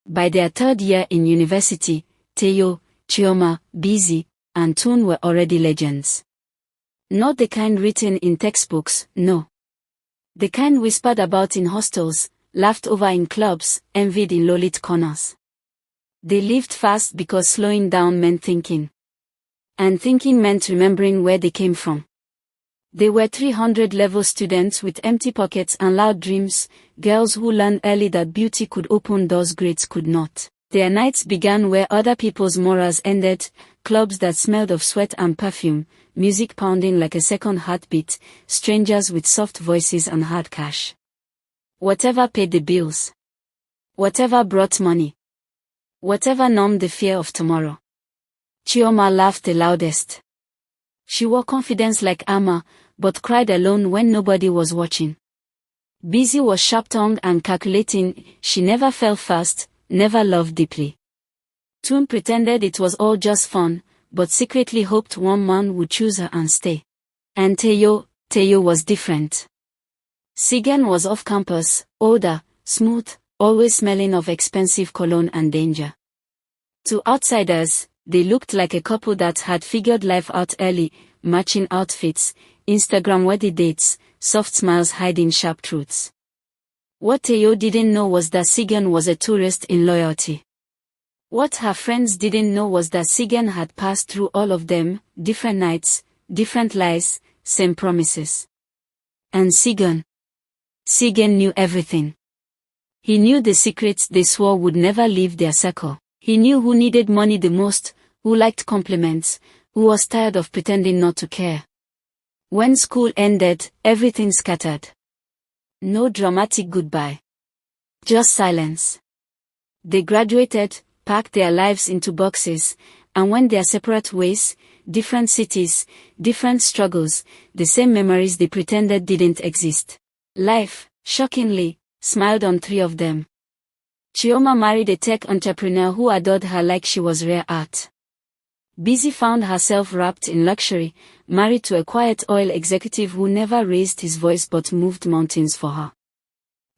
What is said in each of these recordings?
By their third year in university, Teo, Chioma, Busy, and Toon were already legends. Not the kind written in textbooks, no. The kind whispered about in hostels, laughed over in clubs, envied in lowlit corners. They lived fast because slowing down meant thinking. And thinking meant remembering where they came from. They were 300-level students with empty pockets and loud dreams, girls who learned early that beauty could open doors grades could not. Their nights began where other people's morals ended, clubs that smelled of sweat and perfume, music pounding like a second heartbeat, strangers with soft voices and hard cash. Whatever paid the bills. Whatever brought money. Whatever numbed the fear of tomorrow. Chioma laughed the loudest. She wore confidence like armor, but cried alone when nobody was watching. Busy was sharp-tongued and calculating, she never fell fast, never loved deeply. Toon pretended it was all just fun, but secretly hoped one man would choose her and stay. And Teo was different. Sigen was off campus, older, smooth, always smelling of expensive cologne and danger. To outsiders, they looked like a couple that had figured life out early, matching outfits, Instagram-worthy dates, soft smiles hiding sharp truths. What Teo didn't know was that Sigen was a tourist in loyalty. What her friends didn't know was that Sigen had passed through all of them, different nights, different lies, same promises. And Sigen knew everything. He knew the secrets they swore would never leave their circle. He knew who needed money the most, who liked compliments, who was tired of pretending not to care. When school ended, everything scattered. No dramatic goodbye. Just silence. They graduated, packed their lives into boxes, and went their separate ways, different cities, different struggles, the same memories they pretended didn't exist. Life, shockingly, smiled on three of them. Chioma married a tech entrepreneur who adored her like she was rare art. Busy found herself wrapped in luxury, married to a quiet oil executive who never raised his voice but moved mountains for her.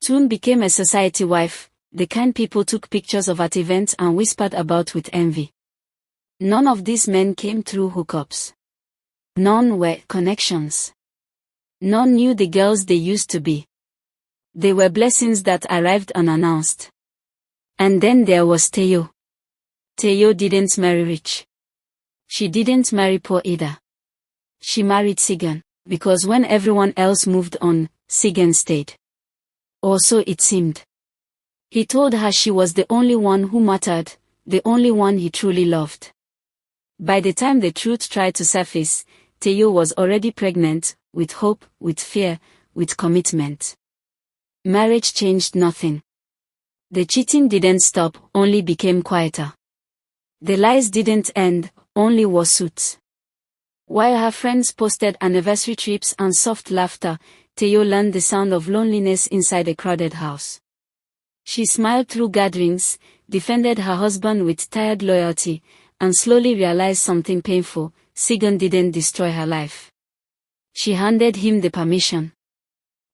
Toon became a society wife, the kind people took pictures of at events and whispered about with envy. None of these men came through hookups. None were connections. None knew the girls they used to be. They were blessings that arrived unannounced. And then there was Teo. Teo didn't marry rich. She didn't marry poor either. She married Sigen, because when everyone else moved on, Sigen stayed. Or so it seemed. He told her she was the only one who mattered, the only one he truly loved. By the time the truth tried to surface, Teo was already pregnant, with hope, with fear, with commitment. Marriage changed nothing. The cheating didn't stop, only became quieter. The lies didn't end, only lawsuits. While her friends posted anniversary trips and soft laughter, Teo learned the sound of loneliness inside a crowded house. She smiled through gatherings, defended her husband with tired loyalty, and slowly realized something painful: Sigen didn't destroy her life. She handed him the permission.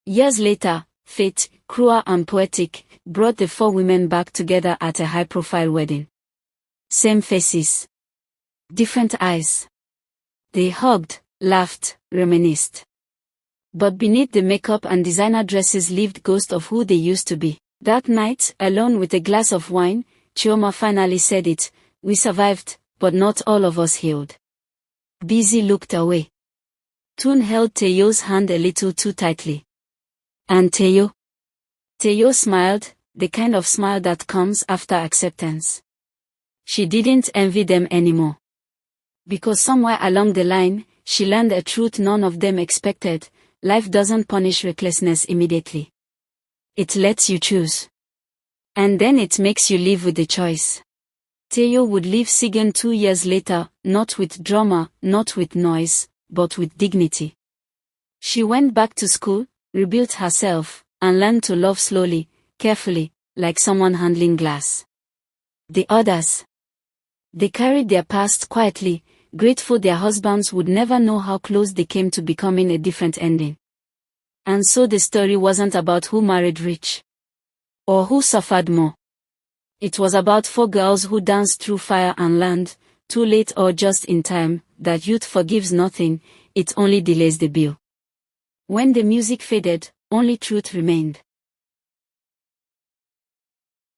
Years later, fate, cruel and poetic, brought the four women back together at a high-profile wedding. Same faces. Different eyes. They hugged, laughed, reminisced. But beneath the makeup and designer dresses lived ghosts of who they used to be. That night, alone with a glass of wine, Chioma finally said it: "We survived, but not all of us healed." Busy looked away. Toon held Teo's hand a little too tightly. And Teo? Teo smiled, the kind of smile that comes after acceptance. She didn't envy them anymore. Because somewhere along the line, she learned a truth none of them expected: life doesn't punish recklessness immediately. It lets you choose. And then it makes you live with the choice. Teo would leave Sigen 2 years later, not with drama, not with noise, but with dignity. She went back to school, rebuilt herself, and learned to love slowly, carefully, like someone handling glass. The others. They carried their past quietly, grateful their husbands would never know how close they came to becoming a different ending. And so the story wasn't about who married rich. Or who suffered more. It was about 4 girls who danced through fire and land, too late or just in time. That youth forgives nothing, it only delays the bill. When the music faded, only truth remained.